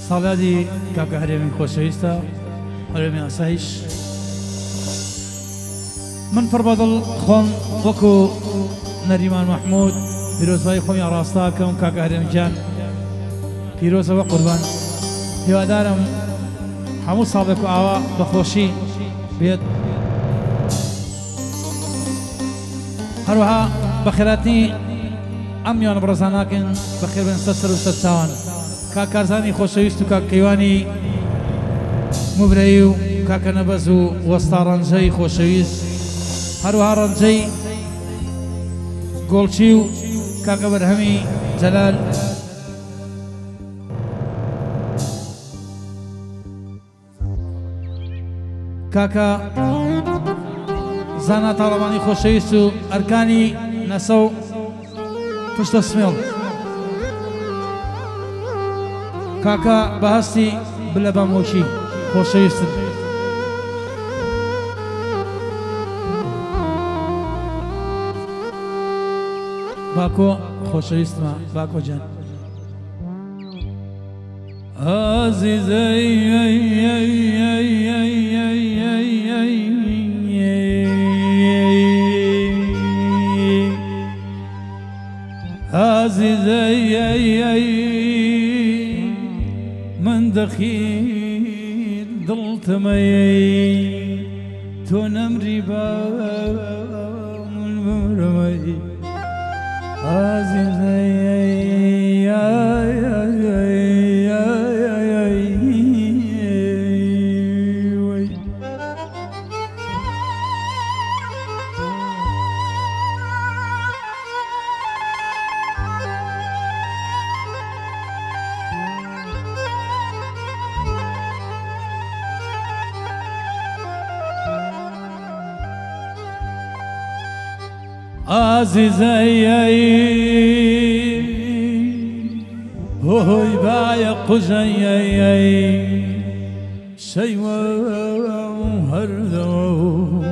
ساڵادی کاکە هەرێمی خۆشەویستە هەرێمی ئاسایش من پڕ بەدڵ خۆم وەکو نەریمان مەحموود پیرۆزبایی خۆمیان ڕاستاکەم کاکە هەرێمجان پیرۆزەوە قوربان هیوادارم هەموو ساڵێک و ئاوا بەخۆشی بێت هەروەها بەخێراتنی ئەم میوانە بەڕێزاناکەن بەخێر بن سەر و سەر چاوان کاکارزانی خۆشەویست و کاکەیوانی مبرەی و کاکە نەبەز و وەستا ڕەنجەی خۆشەویست هەروەها ڕەنجەی گۆڵچی و کاکە بەرهەمی جەلال کاکە زانا تاڵەبانی خۆشەویست و ئەرکانی نەسە و پشتە سمێڵ کاکە بەهەستی بلە بەمۆکی خۆشەویستن باکۆ خۆشەویستمە باکۆ جان عزیزەی من دەخیر دڵتەمەی تۆ نەمری بامرمەی عزیزەی هۆی باە قوژەی شەیوە هەردەوە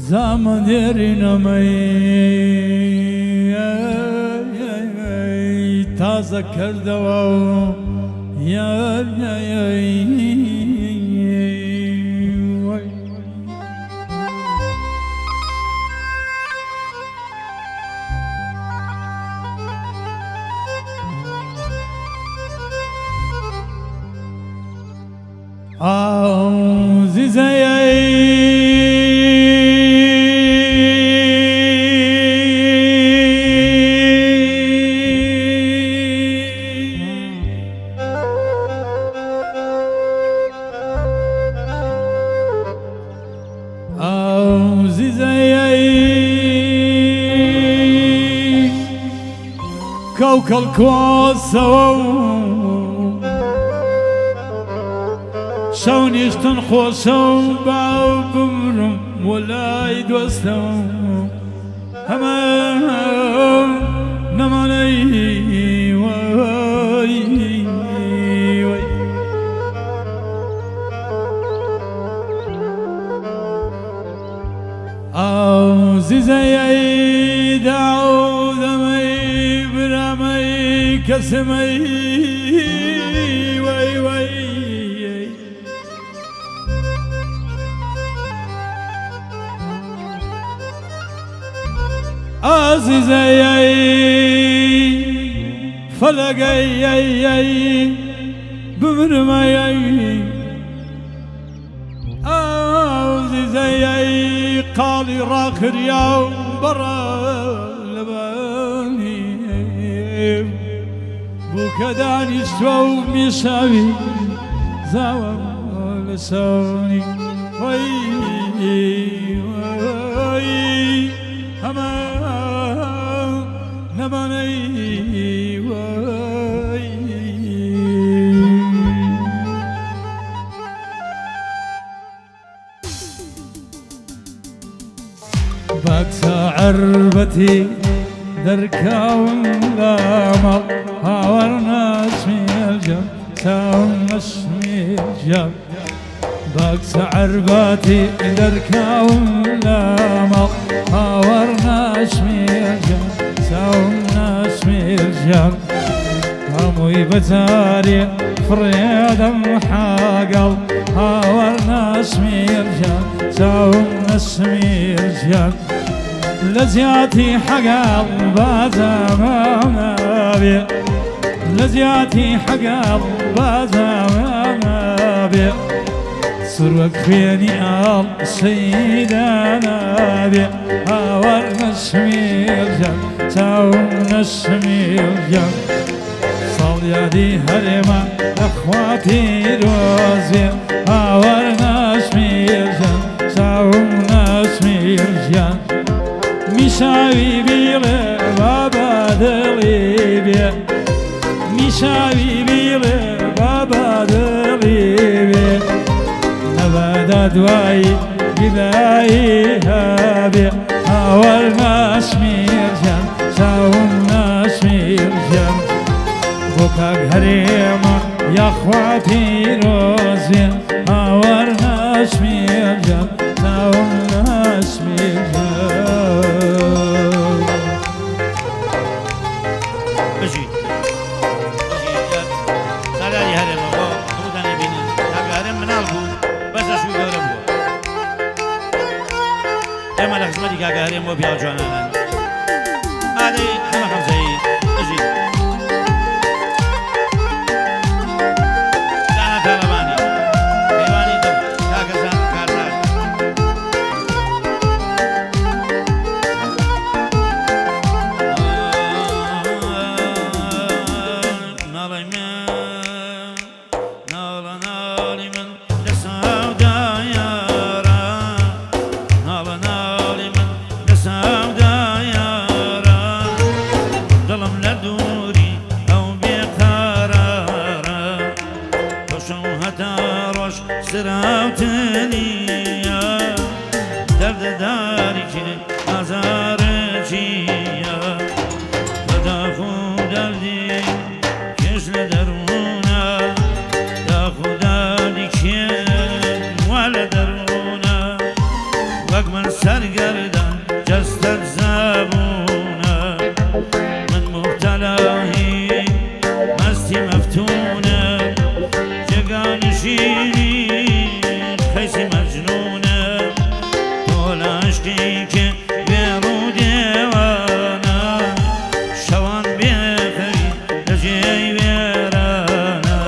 زامە دێرینەمەی تازە کردەوە كوكل كوسو شونيش تنخوشو بابرم ولا يدوستو هما نماني واي او زيزي دعو دمي برامي كسمي واي عزيزي فلقي بمرمي عزيزي قالي راخر يوم برا لباني بوكداني شو مشاوي زاوى لساني وي هما نماني وي باكسا عربتي دركاون لامل هاورنا اسمي الجم ساون اسمي الجم باكسا عربتي دركاون لامل هاورنا اسمي الجم ساون اسمي الجم بجاري فريدم حاقل هاورنا سمير جان ساومنا سمير جان لزياتي حقل بازامنا بي لزياتي حقل بازامنا بي سروك فيني آل سيدنا بي هاورنا سمير جان ساومنا سمير جان صليادي هرما اخواتي روزي هاورنا سمير جان ساومنا سمير جان میشاوی بیله بابا دلی بی میشاوی بیله بابا دلی بی نباد دوای گلایی هابی هاورنا سمیر جان ساومنا سمیر جان بوکاک هریما یا خواتي روزی هاورنا سمیر جان ساومنا سمیر جان كاكاريم وبيا جوانا هذه كما خمسة اجي كان طلباني حيواني دو كاكزان كارزان نالي من لسودا يارا نالي من سودا يارا ظلم لدوري أو بقرارا وشو هتاروش سراوتني درد دارك أزارتي داخو دردي كش لدرونا داخو دردك ولا درونا وقمن سرقردان جستر زبونه من مبتلاهی مستی مفتونه جگانشینی خیسی مجنونه طول عشقی که بیرو دیوانه شوان بیخری لجی بیرانه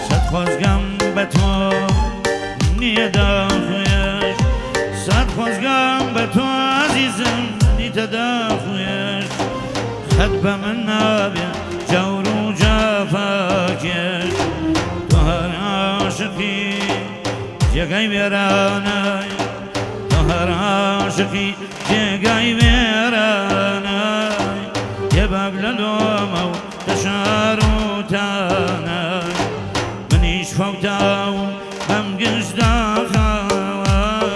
صد خوزگم به تو نیه داخویش صد خوزگم به تو عزیزم تداخويش خد من نابي جور وجافاكيش طهر عاشقي جاي بيراناي طهر عاشقي جاي بيراناي يبقى للومو تشارو تاناي منيش فوتاو هم قش داخل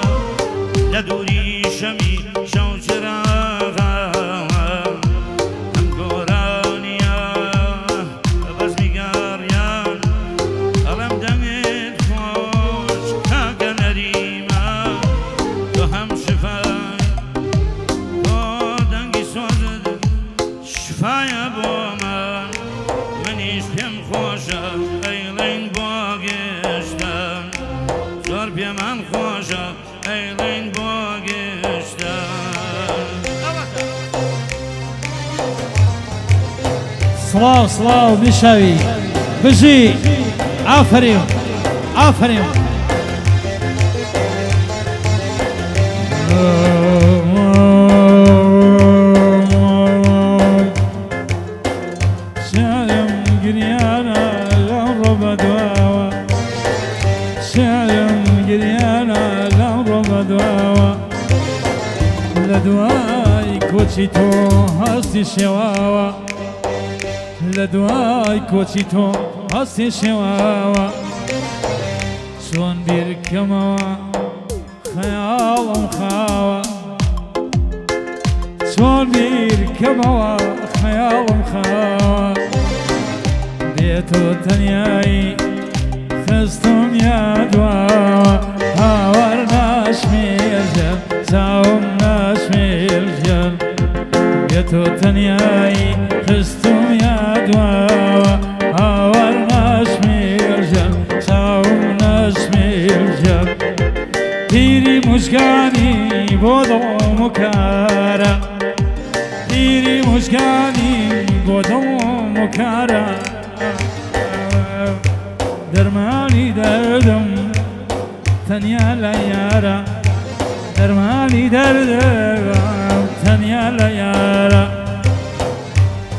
لدوري شمي شوشرا صلاو صلاو مشاوي بجي آفرين آفرين شالم قريانا لرب دواوة شالم قريانا لرب دواوة لدواي كوتشيتو هستي شواوة لدواي كوتشيتو هستي شواوة شون بيركموا خيالهم خاوة شون بيركموا خيالهم خاوة بيتو تنياي خستم يا دواوة هاورنا شمير جن ساومنا شمير جن بيتو تنياي خستم يا دواوة بۆ دڵم و کارە پیری موشکانی بۆ دڵم و کارە دەرمانی دەردم تەنیا لە یارە دەرمانی دەردم تەنیا لە یارە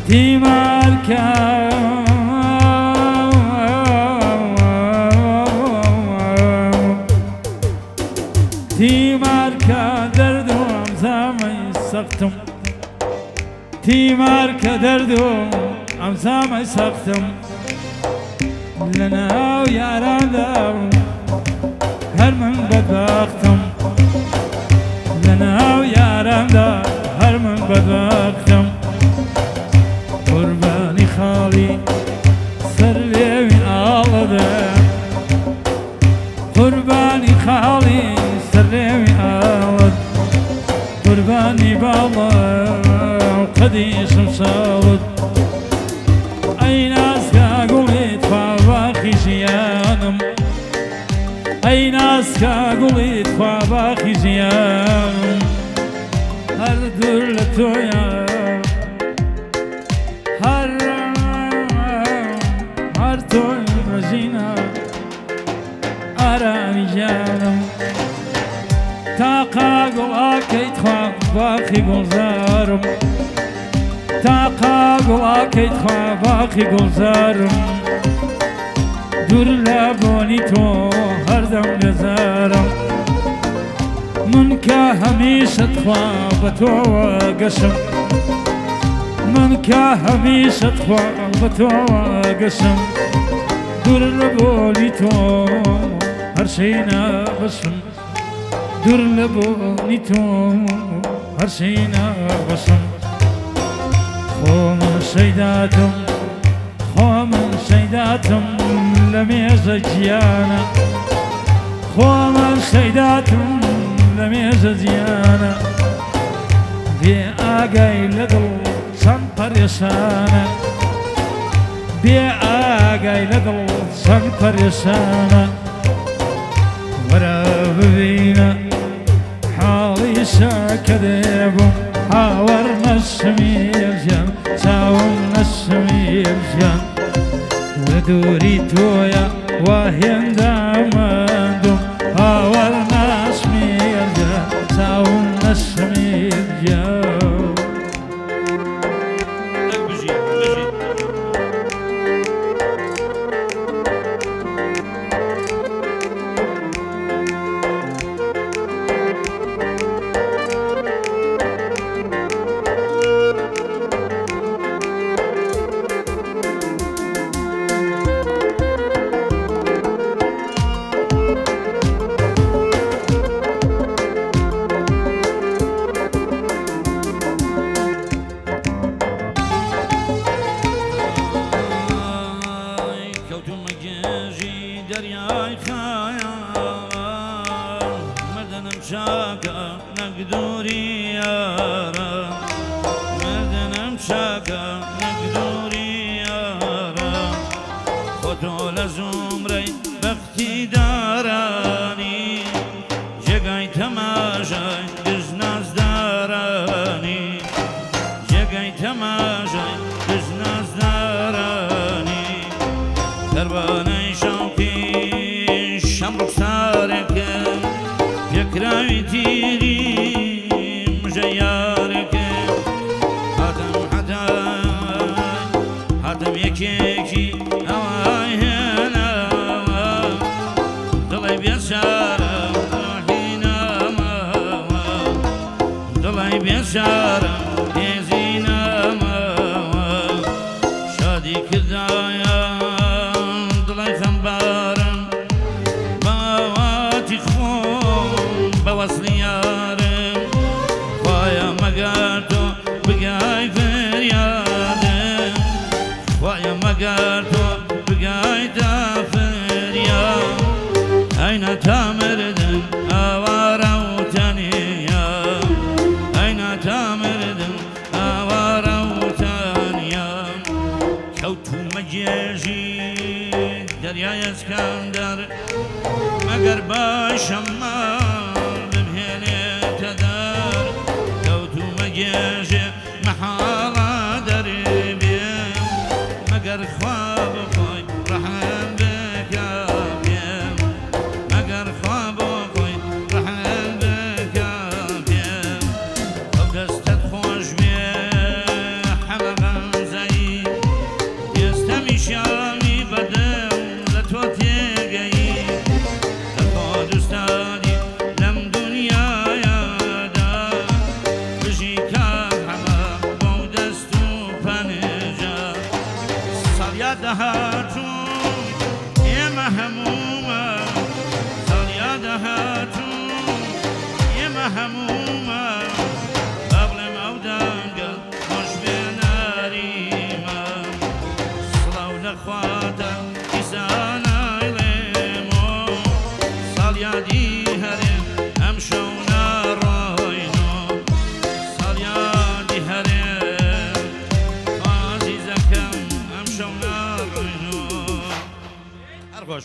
تیمارکە تیمارکە دەردم زامەی سەختم تیمارکە دەردم ئەم زامەی سەختم لە ناو یاراندا هەر من بەدبەختم لە ناو یاراندا هەر من بەدبەختم قوربانی خاڵی سەر لێوی ئاڵەدە قوربانی خاڵی سەر لێوی ئاڵەد قوربانی باڵە قەدیشم ساڵت ئەی ناسکە گوڵی تخواباخی ژیانم ئەی ناسکە گوڵی تخواباخی ژیانم هەر دوور لە تۆیە هەر تۆی ڕژینە ئارامی ژیانم تاقا گوڵاکەی تخواباخی گوڵزارم تاقا گوڵاکەی تخواباخی گوڵزارم دوور لە بۆنی تۆ هەردەم لێزارم من کە هەمیشە تخوا بە تۆوە گەشم من کە هەمیشە تخوا بە تۆوە گەشم دوور لە بۆنی تۆ هەر شەی نابەشم دوور لە بۆنی تۆ هەر شەی نابەشم خۆ من شەیداتم خۆ من شەیداتم لە مێژە گیانە خۆ من شەیداتم لە مێژە گیانە بێ ئاگای لە دڵ چەند پەرێشانە بێ ئاگای لە دڵ چەند پەرێشانە وەرە ببینە حاڵی شەکە دێبم هاوەڕ نەشمیر ژیان چاوم نەشمیر ژیان لە دووری تۆیە وا هێندامەندم هاوەڕ نەشمیر ژیان چاوم نەشمیر ژیان دەریای خایان مردنم چاکە نەکدوری یارە مردنم چاکە نەکدوری یارە خۆ تۆ لە زومرەی بەختی دارانی جێگای تەماشای دژنازدارانی جێگای تەماشای دژنازدارانی دەربانەی شەوقی شەم ڕوخسارەکەم پێکراوی تیری مژە یارەکەم هاتم یەکێکی ئەوای هێناوە دڵی بێچارە ڕۆحی نامەوە دڵی بێچارە هێزی نامەوە شادی کردایە دڵی خەمبارم باواتی خۆم بە وەسڵی یارم خوایە مەگەر تۆ بگای فریادم خوایە مەگەر تۆ بگایتە فریاد ئەینە تا مردن ئاوارە و تەنیا ئەینە تا مردن ئاوارە و تەنیا کەوتومە گێژی دەریای ئەسکەندەر مەگەر باشەممە بمهێنێتە دەر گێژێ مەحاڵە دەرێبێم مەگەر خوا بۆ خۆی ڕەحم بکە پێم مەگەر خوا بۆ خۆی ڕەحم بکە پێم ئەو دەستت خۆش بێ حەمە غەمزەی ئێستەمی شامی بەدەم لە تۆ تێگەی لە خۆ دوستانی لەم دنیایەدا بژی کاک حەمە بۆ دەست و پەنجە ساڵیا دەهاتوو ئێمە هەموومە ساڵیا دەهاتوو ئێمە هەموومە با بڵێم ئەو دەنگە خۆش بێ ناریمە سڵاو لەخواتە ئیسانایڵێمۆ ساڵیادی هەرێم ئەم شەو ناڕۆینۆ ساڵیادی هەرێم ئازیزەکەم ئەم شەو ناڕۆینۆ هەر خۆش